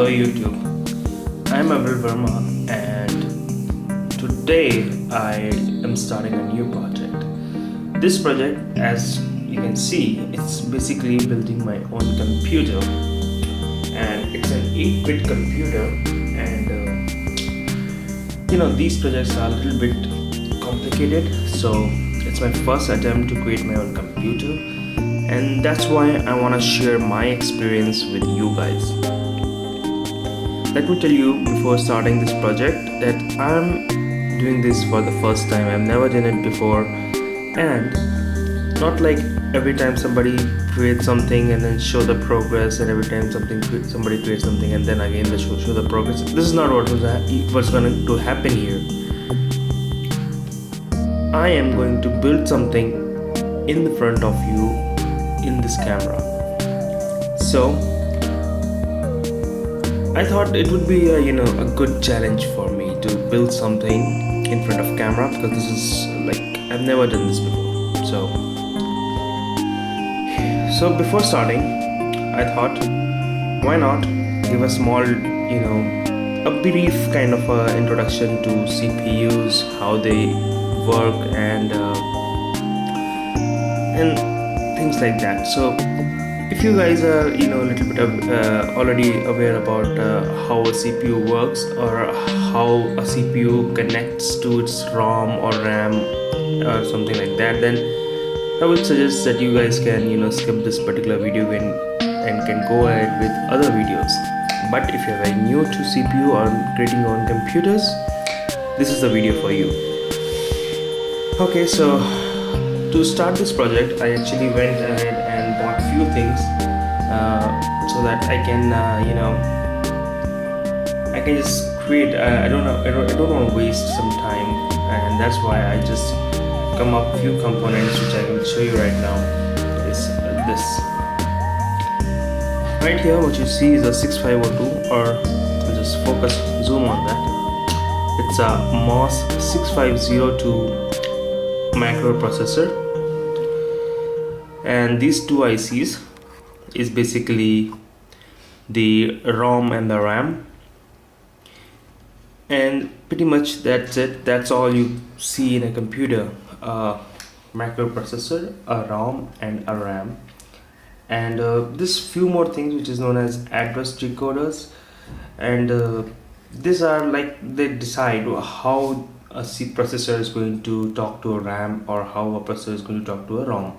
Hello YouTube, I'm Avril Verma and today I am starting a new project. This project, as you can see, it's basically building my own computer, and it's an 8-bit computer, and these projects are a little bit complicated, so it's my first attempt to create my own computer, and that's why I want to share my experience with you guys. Let me tell you before starting this project that I'm doing this for the first time. I've never done it before, and not like every time somebody creates something and then show the progress, and every time somebody creates something and then again they show the progress. This is not what's going to happen here. I am going to build something in the front of you in this camera. So I thought it would be a good challenge for me to build something in front of camera, because this is like I've never done this before. So before starting, I thought, why not give a small, a brief kind of introduction to CPUs, how they work, and things like that. So if you guys are a little bit already aware about how a CPU works, or how a CPU connects to its ROM or RAM or something like that, then I would suggest that you guys can skip this particular video and can go ahead with other videos. But if you're very new to CPU or creating your own computers, this is the video for you. Okay, so to start this project, I actually went ahead and bought few things so that I can I can just create. I don't want to waste some time, and that's why I just come up few components which I will show you right now. Is this right here? What you see is a 6502, or I'll just zoom on that. It's a MOS 6502 microprocessor, and these two ICs is basically the ROM and the RAM, and pretty much that's it. That's all you see in a computer: a microprocessor, a ROM, and a RAM, and this few more things which is known as address decoders, and these are like they decide how a C processor is going to talk to a RAM, or how a processor is going to talk to a ROM.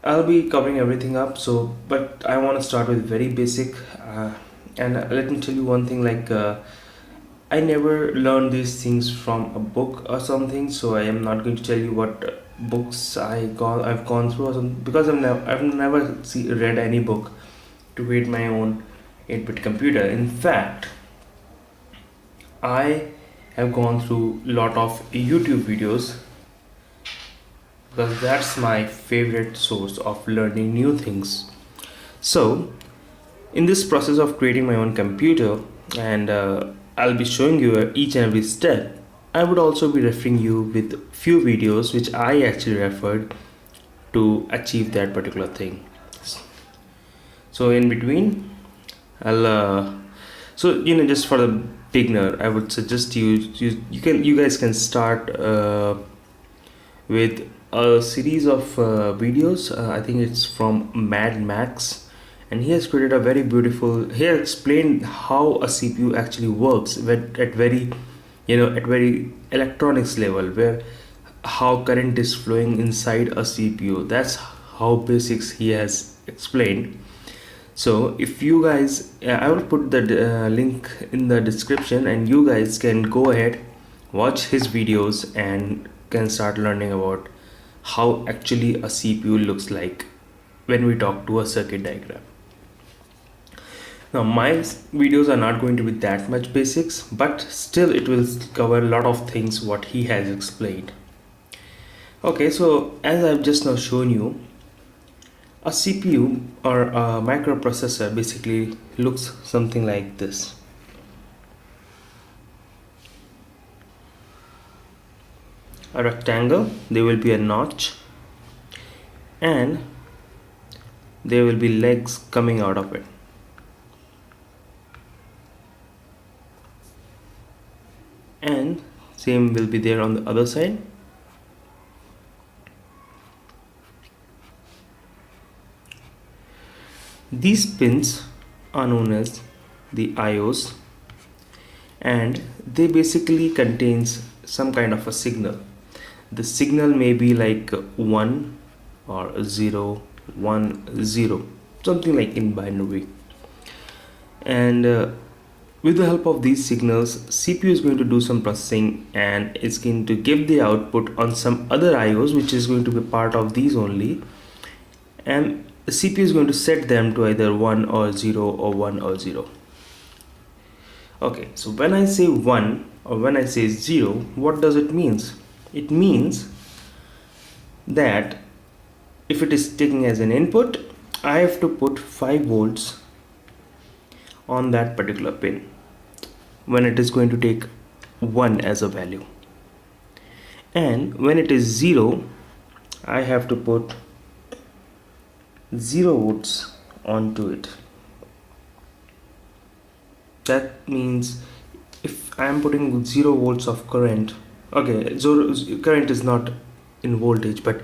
I'll be covering everything up, but I want to start with very basic, and let me tell you one thing, like I never learned these things from a book or something, so I am not going to tell you what books I've gone through or something, because I've never read any book to create my own 8-bit computer. In fact, I have gone through a lot of YouTube videos, because that's my favorite source of learning new things. So in this process of creating my own computer, and I'll be showing you each and every step, I would also be referring you with few videos which I actually referred to achieve that particular thing. So in between, I'll just for the beginner, I would suggest you guys can start with a series of videos. I think it's from Mad Max, and he has created a very beautiful. He has explained how a CPU actually works at very electronics level, where how current is flowing inside a CPU. That's how basics he has explained. So if you guys, I will put the link in the description, and you guys can go ahead, watch his videos, and can start learning about how actually a CPU looks like when we talk to a circuit diagram. Now my videos are not going to be that much basics, but still it will cover a lot of things what he has explained. Okay, so as I've just now shown you, a CPU or a microprocessor basically looks something like this. A rectangle, there will be a notch, and there will be legs coming out of it. and same will be there on the other side. These pins are known as the IOs, and they basically contains some kind of a signal. The signal may be like 1 or 0 1 0, something like in binary. And with the help of these signals, CPU is going to do some processing and it's going to give the output on some other IOs, which is going to be part of these only, and the CPU is going to set them to either 1 or 0 or 1 or 0. Okay, so when I say 1 or when I say 0, what does it means? It means that if it is taking as an input, I have to put 5 volts on that particular pin when it is going to take 1 as a value, and when it is 0, I have to put 0 volts onto it. That means if I am putting 0 volts of current, okay, current is not in voltage, but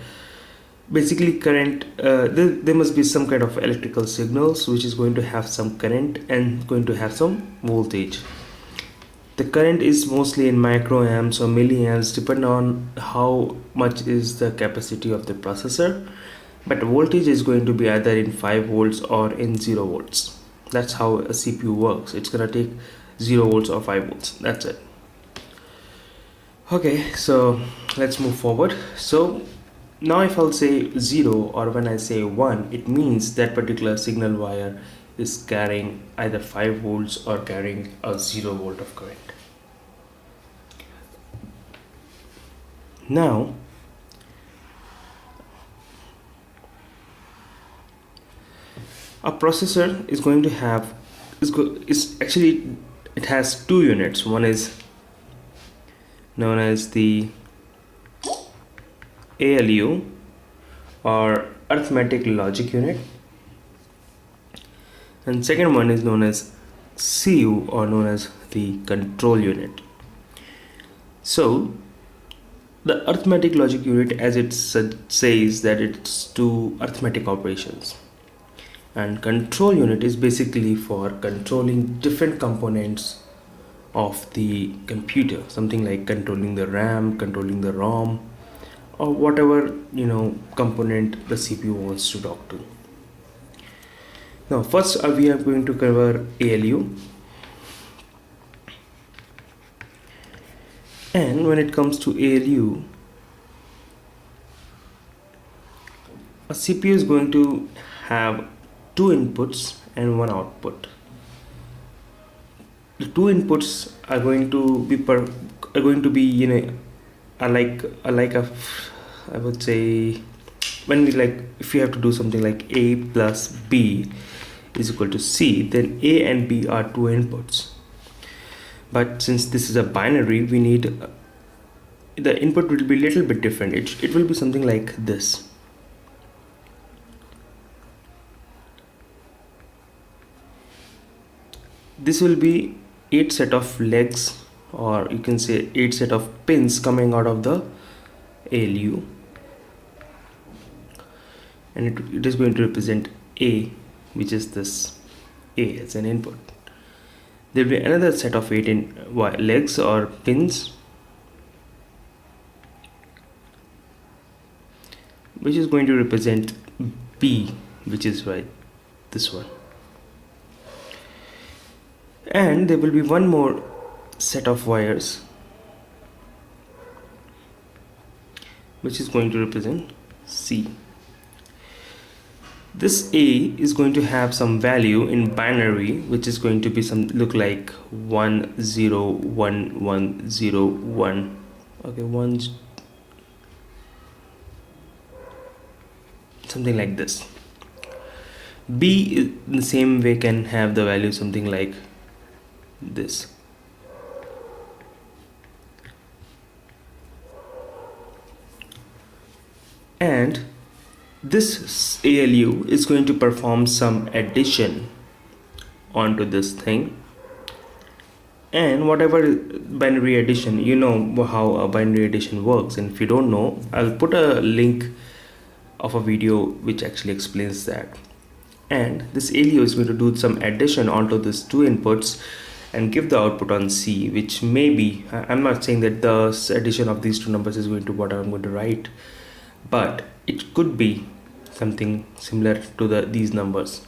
basically current, there must be some kind of electrical signals which is going to have some current and going to have some voltage. The current is mostly in microamps or milliamps, depending on how much is the capacity of the processor, but voltage is going to be either in 5 volts or in 0 volts. That's how a CPU works. It's gonna take 0 volts or 5 volts. That's it. Okay, so let's move forward. So now if I'll say 0 or when I say 1, it means that particular signal wire is carrying either 5 volts or carrying a 0 volt of current. Now a processor is going to have it has two units. One is known as the ALU or arithmetic logic unit, and second one is known as CU or known as the control unit. So the arithmetic logic unit, as it says, that it's to arithmetic operations, and control unit is basically for controlling different components of the computer, something like controlling the RAM, controlling the ROM, or whatever component the CPU wants to talk to. Now first we are going to cover ALU, and when it comes to ALU, a CPU is going to have two inputs and one output. The two inputs are going to be I would say, when if you have to do something like A plus B is equal to C, then A and B are two inputs. But since this is a binary, we need the input will be a little bit different. It will be something like this. This will be 8 set of legs, or you can say 8 set of pins coming out of the ALU, and it is going to represent A, which is this A as an input. There will be another set of 8 legs or pins, which is going to represent B, which is this one. And there will be one more set of wires which is going to represent C. This A is going to have some value in binary, which is going to be look like 1 0 1 1 0 1. Okay, something like this. B in the same way can have the value something like this. And this ALU is going to perform some addition onto this thing, And whatever binary addition, you know how a binary addition works, and if you don't know, I'll put a link of a video which actually explains that. And this ALU is going to do some addition onto these two inputs and give the output on C, which may be, I'm not saying that the addition of these two numbers is going to what I'm going to write, but it could be something similar to these numbers.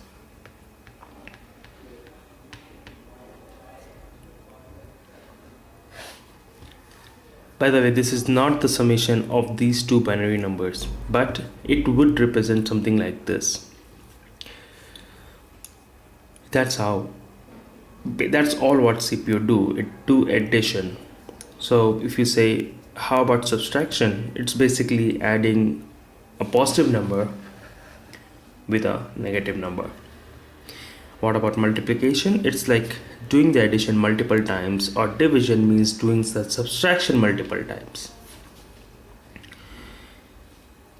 By the way, this is not the summation of these two binary numbers, but it would represent something like this. That's all what CPU do. It do addition. So if you say, how about subtraction? It's basically adding a positive number with a negative number. What about multiplication? It's like doing the addition multiple times, or division means doing the subtraction multiple times.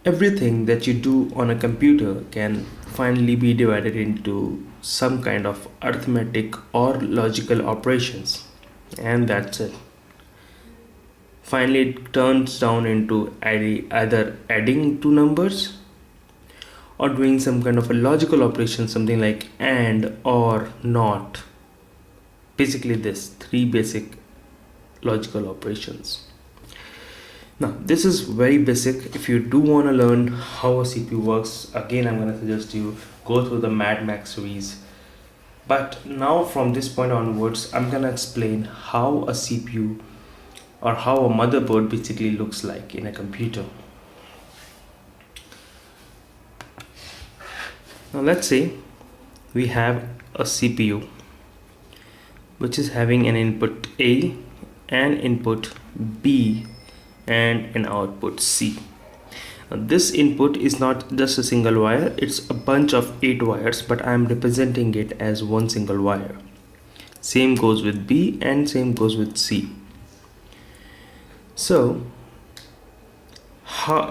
Everything that you do on a computer can finally be divided into some kind of arithmetic or logical operations, and that's it. Finally, it turns down into either adding two numbers or doing some kind of a logical operation, something like and, or, not. Basically this three basic logical operations. Now this is very basic. If you do want to learn how a CPU works, again I'm going to suggest you go through the Mad Max series. But now from this point onwards, I'm going to explain how a CPU or how a motherboard basically looks like in a computer. Now let's say we have a CPU which is having an input A, an input B, and an output C. Now, this input is not just a single wire, it's a bunch of 8 wires, but I am representing it as one single wire. Same goes with B and same goes with C. So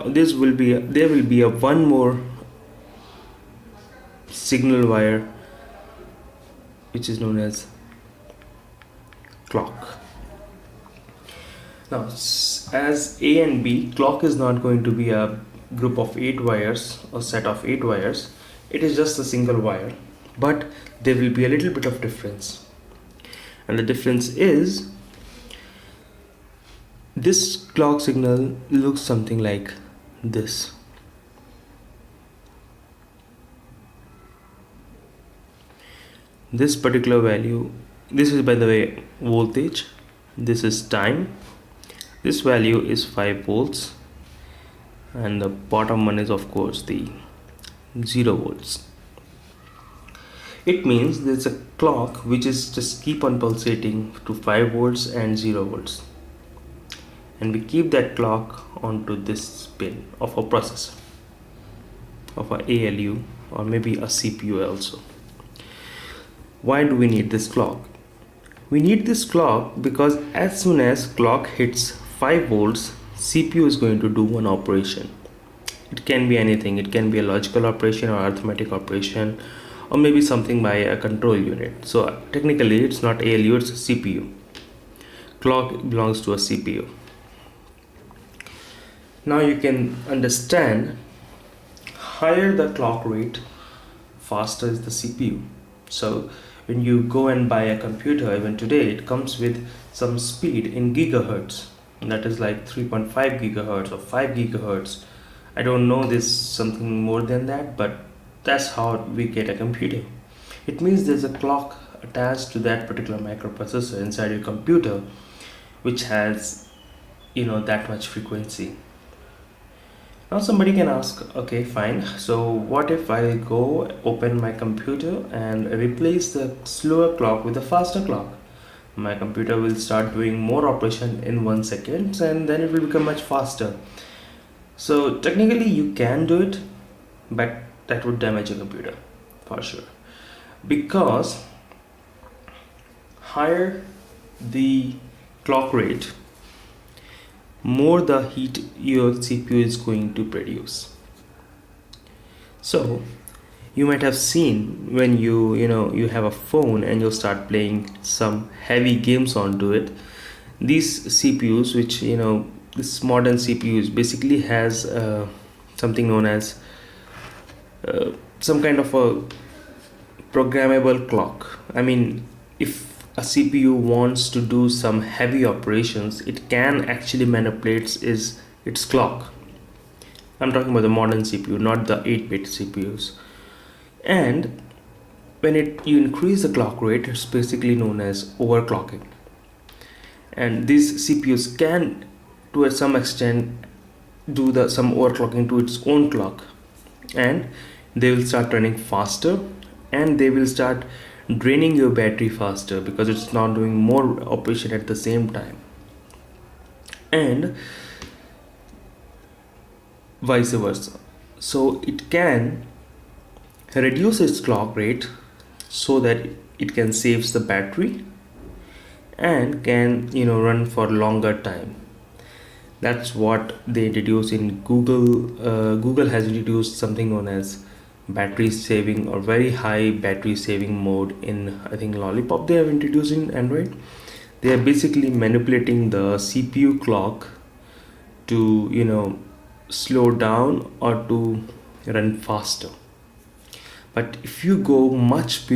there will be a one more signal wire which is known as clock. Now as A and B, clock is not going to be a group of 8 wires or set of 8 wires. It is just a single wire, but there will be a little bit of difference, and the difference is this clock signal looks something like this. This particular value, this is by the way voltage, this is time, this value is 5 volts, and the bottom one is of course the 0 volts. It means there's a clock which is just keep on pulsating to 5 volts and 0 volts, and we keep that clock onto this pin of a processor, of a ALU, or maybe a CPU also. Why do we need this clock? We need this clock because as soon as clock hits 5 volts, CPU is going to do one operation. It can be anything. It can be a logical operation or arithmetic operation, or maybe something by a control unit. So technically it's not ALU, it's a CPU. Clock belongs to a CPU. Now you can understand, higher the clock rate, faster is the CPU. So when you go and buy a computer, even today, it comes with some speed in gigahertz. That is like 3.5 gigahertz or 5 gigahertz. I don't know this something more than that, but that's how we get a computer. It means there's a clock attached to that particular microprocessor inside your computer, which has, that much frequency. Now somebody can ask, okay, fine, so what if I go open my computer and replace the slower clock with a faster clock? My computer will start doing more operation in 1 second, and then it will become much faster. So technically you can do it, but that would damage your computer for sure, because higher the clock rate, more the heat your CPU is going to produce. So you might have seen when you have a phone and you start playing some heavy games onto it. These CPUs, which this modern CPUs basically has something known as some kind of a programmable clock. I mean, if a CPU wants to do some heavy operations, it can actually manipulate its clock. I'm talking about the modern CPU, not the 8-bit CPUs. And when you increase the clock rate, it's basically known as overclocking. And these CPUs can, to some extent, do some overclocking to its own clock, and they will start running faster, and they will start draining your battery faster because it's not doing more operation at the same time, and vice versa. So it can reduce its clock rate so that it can save the battery and can run for longer time. That's what they introduced in Google. Google has introduced something known as battery saving or very high battery saving mode in, I think, Lollipop they have introduced in Android. They are basically manipulating the CPU clock to slow down or to run faster. But if you go much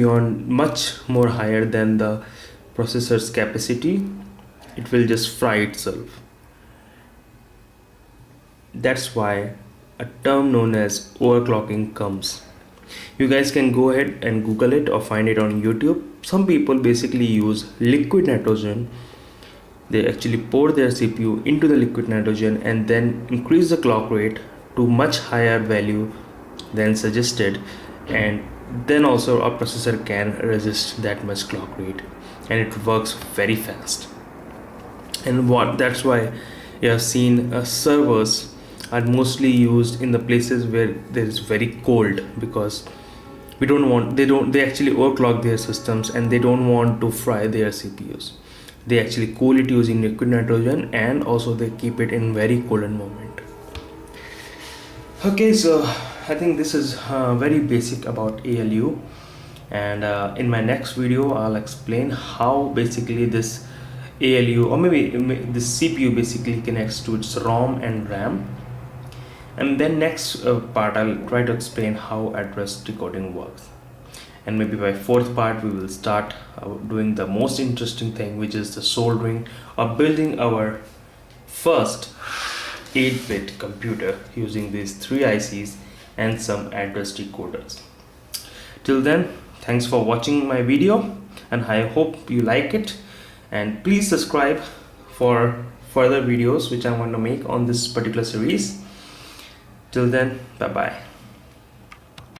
more higher than the processor's capacity, it will just fry itself. That's why a term known as overclocking comes. You guys can go ahead and Google it or find it on YouTube. Some people basically use liquid nitrogen. They actually pour their CPU into the liquid nitrogen and then increase the clock rate to much higher value than suggested, and then also a processor can resist that much clock rate, and it works very fast. And that's why you have seen servers are mostly used in the places where there is very cold, because they actually overclock their systems and they don't want to fry their CPUs. They actually cool it using liquid nitrogen, and also they keep it in very cold environment. Okay, so I think this is very basic about ALU, and in my next video I'll explain how basically this ALU, or maybe this CPU basically connects to its ROM and RAM. And then next part I'll try to explain how address decoding works, and maybe by fourth part we will start doing the most interesting thing, which is the soldering or building our first 8-bit computer using these 3 ICs and some address decoders. Till then, thanks for watching my video, and I hope you like it, and please subscribe for further videos which I want to make on this particular series. Till then, bye bye.